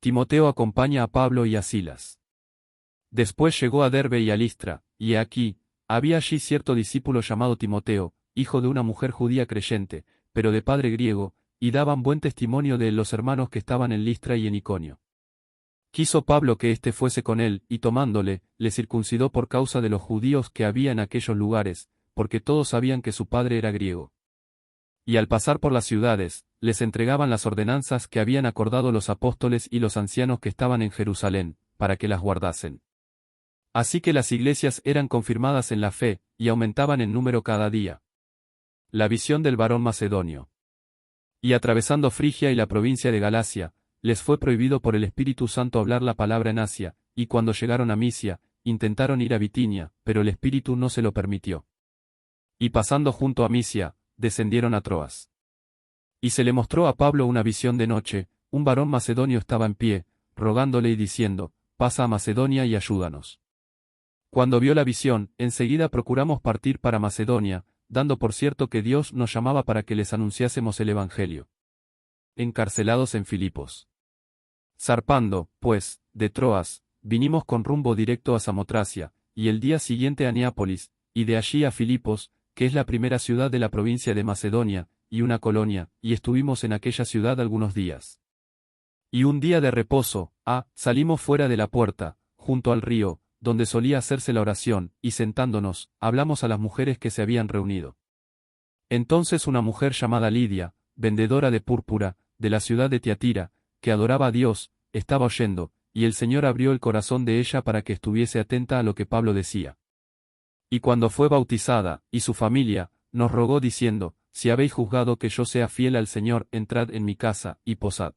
Timoteo acompaña a Pablo y a Silas. Después llegó a Derbe y a Listra, y aquí, había allí cierto discípulo llamado Timoteo, hijo de una mujer judía creyente, pero de padre griego, y daban buen testimonio de él los hermanos que estaban en Listra y en Iconio. Quiso Pablo que éste fuese con él, y tomándole, le circuncidó por causa de los judíos que había en aquellos lugares, porque todos sabían que su padre era griego. Y al pasar por las ciudades, les entregaban las ordenanzas que habían acordado los apóstoles y los ancianos que estaban en Jerusalén, para que las guardasen. Así que las iglesias eran confirmadas en la fe, y aumentaban en número cada día. La visión del varón macedonio. Y atravesando Frigia y la provincia de Galacia, les fue prohibido por el Espíritu Santo hablar la palabra en Asia, y cuando llegaron a Misia, intentaron ir a Bitinia, pero el Espíritu no se lo permitió. Y pasando junto a Misia, descendieron a Troas. Y se le mostró a Pablo una visión de noche, un varón macedonio estaba en pie, rogándole y diciendo, pasa a Macedonia y ayúdanos. Cuando vio la visión, enseguida procuramos partir para Macedonia, dando por cierto que Dios nos llamaba para que les anunciásemos el Evangelio. Encarcelados en Filipos. Zarpando, pues, de Troas, vinimos con rumbo directo a Samotracia, y el día siguiente a Neápolis, y de allí a Filipos, que es la primera ciudad de la provincia de Macedonia, y una colonia, y estuvimos en aquella ciudad algunos días. Y un día de reposo, salimos fuera de la puerta, junto al río, donde solía hacerse la oración, y sentándonos, hablamos a las mujeres que se habían reunido. Entonces una mujer llamada Lidia, vendedora de púrpura, de la ciudad de Tiatira, que adoraba a Dios, estaba oyendo, y el Señor abrió el corazón de ella para que estuviese atenta a lo que Pablo decía. Y cuando fue bautizada, y su familia, nos rogó diciendo, si habéis juzgado que yo sea fiel al Señor, entrad en mi casa, y posad.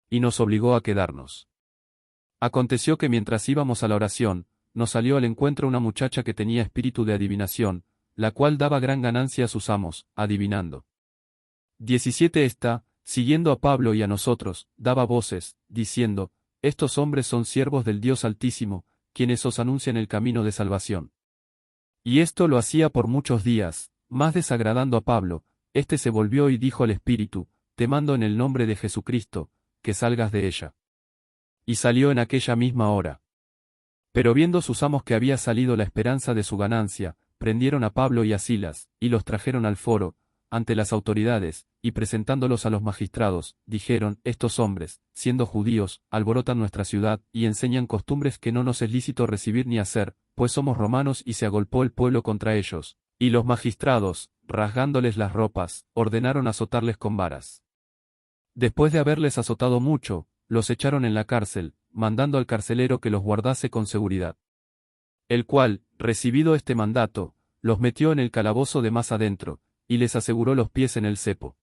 Y nos obligó a quedarnos. Aconteció que mientras íbamos a la oración, nos salió al encuentro una muchacha que tenía espíritu de adivinación, la cual daba gran ganancia a sus amos, adivinando. 17 Esta, siguiendo a Pablo y a nosotros, daba voces, diciendo, estos hombres son siervos del Dios Altísimo, quienes os anuncian el camino de salvación. Y esto lo hacía por muchos días, más desagradando a Pablo, éste se volvió y dijo al espíritu, te mando en el nombre de Jesucristo, que salgas de ella. Y salió en aquella misma hora. Pero viendo sus amos que había salido la esperanza de su ganancia, prendieron a Pablo y a Silas, y los trajeron al foro, ante las autoridades, y presentándolos a los magistrados, dijeron, estos hombres, siendo judíos, alborotan nuestra ciudad, y enseñan costumbres que no nos es lícito recibir ni hacer, pues somos romanos, y se agolpó el pueblo contra ellos. Y los magistrados, rasgándoles las ropas, ordenaron azotarles con varas. Después de haberles azotado mucho, los echaron en la cárcel, mandando al carcelero que los guardase con seguridad. El cual, recibido este mandato, los metió en el calabozo de más adentro, y les aseguró los pies en el cepo.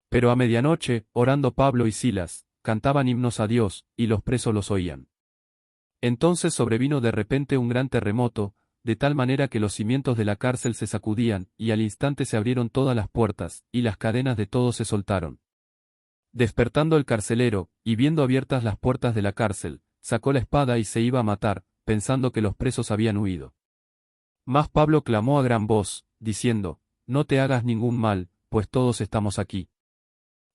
Pero a medianoche, orando Pablo y Silas, cantaban himnos a Dios, y los presos los oían. Entonces sobrevino de repente un gran terremoto, de tal manera que los cimientos de la cárcel se sacudían, y al instante se abrieron todas las puertas, y las cadenas de todos se soltaron. Despertando el carcelero, y viendo abiertas las puertas de la cárcel, sacó la espada y se iba a matar, pensando que los presos habían huido. Mas Pablo clamó a gran voz, diciendo, no te hagas ningún mal, pues todos estamos aquí.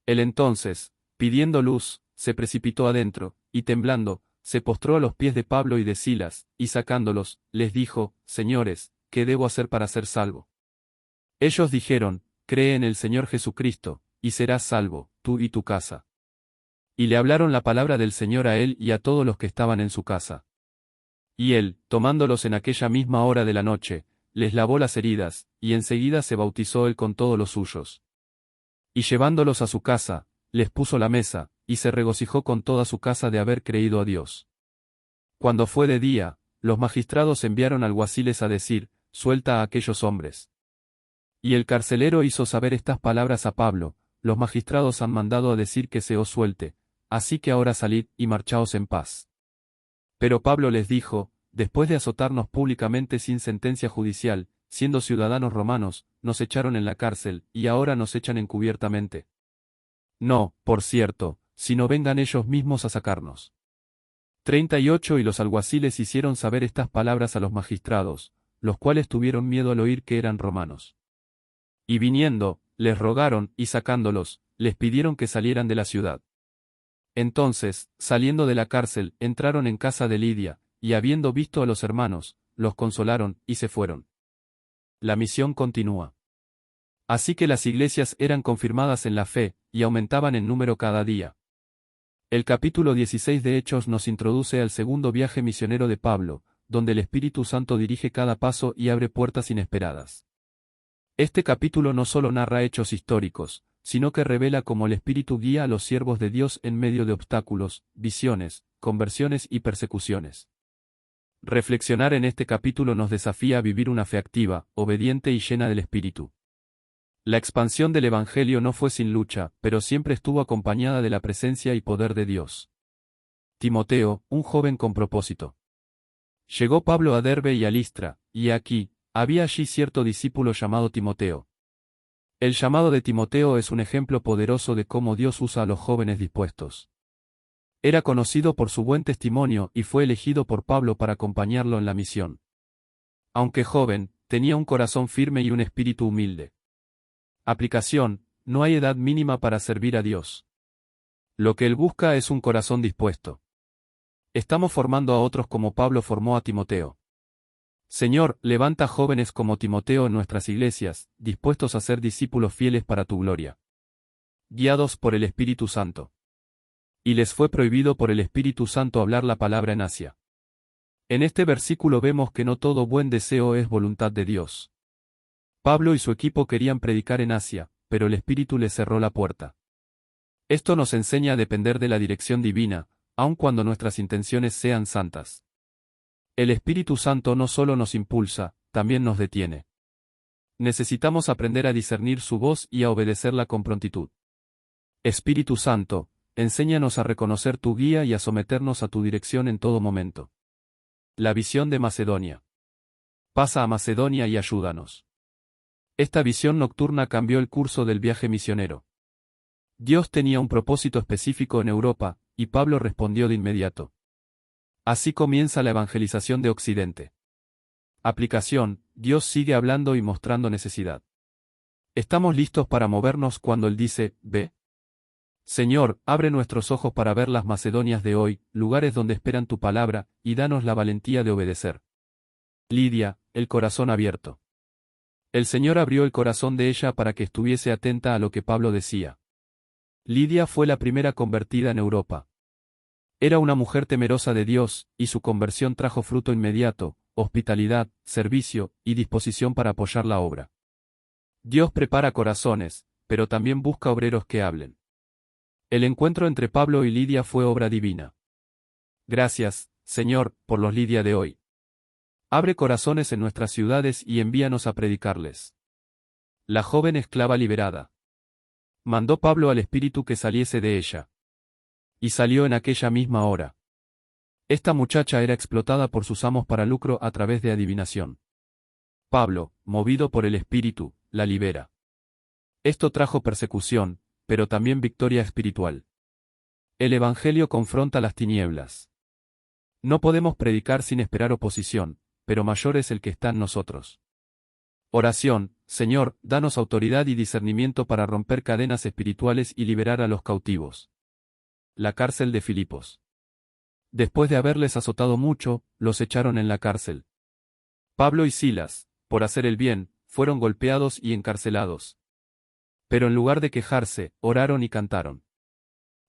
Él entonces, pidiendo luz, se precipitó adentro, y temblando, se postró a los pies de Pablo y de Silas, y sacándolos, les dijo, señores, ¿qué debo hacer para ser salvo? Ellos dijeron, cree en el Señor Jesucristo, y serás salvo, tú y tu casa. Y le hablaron la palabra del Señor a él y a todos los que estaban en su casa. Y él, tomándolos en aquella misma hora de la noche, les lavó las heridas, y enseguida se bautizó él con todos los suyos. Y llevándolos a su casa, les puso la mesa, y se regocijó con toda su casa de haber creído a Dios. Cuando fue de día, los magistrados enviaron alguaciles a decir, suelta a aquellos hombres. Y el carcelero hizo saber estas palabras a Pablo, los magistrados han mandado a decir que se os suelte, así que ahora salid y marchaos en paz. Pero Pablo les dijo, después de azotarnos públicamente sin sentencia judicial, siendo ciudadanos romanos, nos echaron en la cárcel, y ahora nos echan encubiertamente. No, por cierto, sino vengan ellos mismos a sacarnos. 38 Y los alguaciles hicieron saber estas palabras a los magistrados, los cuales tuvieron miedo al oír que eran romanos. Y viniendo, les rogaron, y sacándolos, les pidieron que salieran de la ciudad. Entonces, saliendo de la cárcel, entraron en casa de Lidia, y habiendo visto a los hermanos, los consolaron, y se fueron. La misión continúa. Así que las iglesias eran confirmadas en la fe, y aumentaban en número cada día. El capítulo 16 de Hechos nos introduce al segundo viaje misionero de Pablo, donde el Espíritu Santo dirige cada paso y abre puertas inesperadas. Este capítulo no solo narra hechos históricos, sino que revela cómo el Espíritu guía a los siervos de Dios en medio de obstáculos, visiones, conversiones y persecuciones. Reflexionar en este capítulo nos desafía a vivir una fe activa, obediente y llena del Espíritu. La expansión del Evangelio no fue sin lucha, pero siempre estuvo acompañada de la presencia y poder de Dios. Timoteo, un joven con propósito. Llegó Pablo a Derbe y a Listra, y aquí, había allí cierto discípulo llamado Timoteo. El llamado de Timoteo es un ejemplo poderoso de cómo Dios usa a los jóvenes dispuestos. Era conocido por su buen testimonio y fue elegido por Pablo para acompañarlo en la misión. Aunque joven, tenía un corazón firme y un espíritu humilde. Aplicación: no hay edad mínima para servir a Dios. Lo que Él busca es un corazón dispuesto. Estamos formando a otros como Pablo formó a Timoteo. Señor, levanta jóvenes como Timoteo en nuestras iglesias, dispuestos a ser discípulos fieles para tu gloria. Guiados por el Espíritu Santo. Y les fue prohibido por el Espíritu Santo hablar la palabra en Asia. En este versículo vemos que no todo buen deseo es voluntad de Dios. Pablo y su equipo querían predicar en Asia, pero el Espíritu les cerró la puerta. Esto nos enseña a depender de la dirección divina, aun cuando nuestras intenciones sean santas. El Espíritu Santo no solo nos impulsa, también nos detiene. Necesitamos aprender a discernir su voz y a obedecerla con prontitud. Espíritu Santo, enséñanos a reconocer tu guía y a someternos a tu dirección en todo momento. La visión de Macedonia. Pasa a Macedonia y ayúdanos. Esta visión nocturna cambió el curso del viaje misionero. Dios tenía un propósito específico en Europa, y Pablo respondió de inmediato. Así comienza la evangelización de Occidente. Aplicación: Dios sigue hablando y mostrando necesidad. ¿Estamos listos para movernos cuando Él dice, ve? Señor, abre nuestros ojos para ver las Macedonias de hoy, lugares donde esperan tu palabra, y danos la valentía de obedecer. Lidia, el corazón abierto. El Señor abrió el corazón de ella para que estuviese atenta a lo que Pablo decía. Lidia fue la primera convertida en Europa. Era una mujer temerosa de Dios, y su conversión trajo fruto inmediato, hospitalidad, servicio, y disposición para apoyar la obra. Dios prepara corazones, pero también busca obreros que hablen. El encuentro entre Pablo y Lidia fue obra divina. Gracias, Señor, por los Lidia de hoy. Abre corazones en nuestras ciudades y envíanos a predicarles. La joven esclava liberada. Mandó Pablo al espíritu que saliese de ella. Y salió en aquella misma hora. Esta muchacha era explotada por sus amos para lucro a través de adivinación. Pablo, movido por el espíritu, la libera. Esto trajo persecución, pero también victoria espiritual. El Evangelio confronta las tinieblas. No podemos predicar sin esperar oposición, pero mayor es el que está en nosotros. Oración: Señor, danos autoridad y discernimiento para romper cadenas espirituales y liberar a los cautivos. La cárcel de Filipos. Después de haberles azotado mucho, los echaron en la cárcel. Pablo y Silas, por hacer el bien, fueron golpeados y encarcelados. Pero en lugar de quejarse, oraron y cantaron.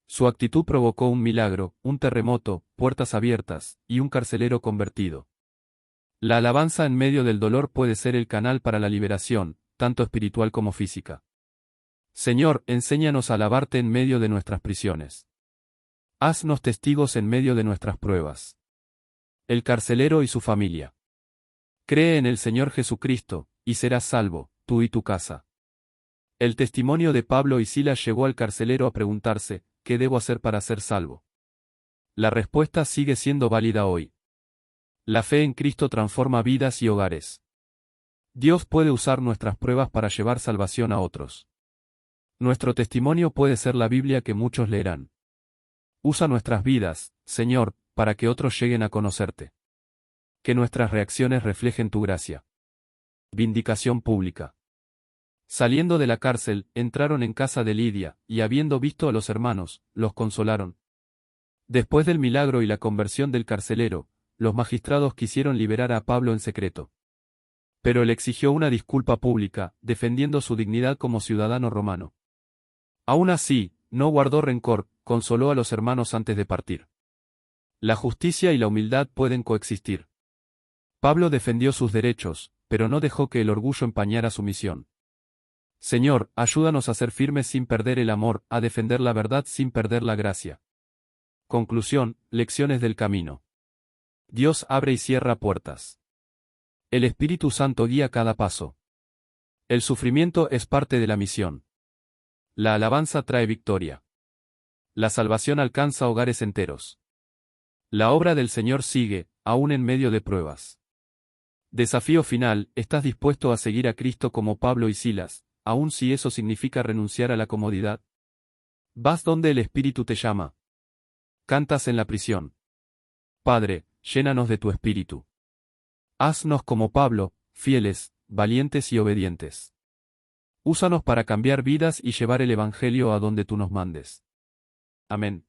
Su actitud provocó un milagro, un terremoto, puertas abiertas, y un carcelero convertido. La alabanza en medio del dolor puede ser el canal para la liberación, tanto espiritual como física. Señor, enséñanos a alabarte en medio de nuestras prisiones. Haznos testigos en medio de nuestras pruebas. El carcelero y su familia. Cree en el Señor Jesucristo, y serás salvo, tú y tu casa. El testimonio de Pablo y Silas llevó al carcelero a preguntarse, ¿qué debo hacer para ser salvo? La respuesta sigue siendo válida hoy. La fe en Cristo transforma vidas y hogares. Dios puede usar nuestras pruebas para llevar salvación a otros. Nuestro testimonio puede ser la Biblia que muchos leerán. Usa nuestras vidas, Señor, para que otros lleguen a conocerte. Que nuestras reacciones reflejen tu gracia. Vindicación pública. Saliendo de la cárcel, entraron en casa de Lidia, y habiendo visto a los hermanos, los consolaron. Después del milagro y la conversión del carcelero, los magistrados quisieron liberar a Pablo en secreto. Pero él exigió una disculpa pública, defendiendo su dignidad como ciudadano romano. Aún así, no guardó rencor, consoló a los hermanos antes de partir. La justicia y la humildad pueden coexistir. Pablo defendió sus derechos, pero no dejó que el orgullo empañara su misión. Señor, ayúdanos a ser firmes sin perder el amor, a defender la verdad sin perder la gracia. Conclusión, lecciones del camino. Dios abre y cierra puertas. El Espíritu Santo guía cada paso. El sufrimiento es parte de la misión. La alabanza trae victoria. La salvación alcanza hogares enteros. La obra del Señor sigue, aún en medio de pruebas. Desafío final, ¿estás dispuesto a seguir a Cristo como Pablo y Silas, aun si eso significa renunciar a la comodidad? ¿Vas donde el Espíritu te llama? Cantas en la prisión. Padre, llénanos de tu Espíritu. Haznos como Pablo, fieles, valientes y obedientes. Úsanos para cambiar vidas y llevar el Evangelio a donde tú nos mandes. Amén.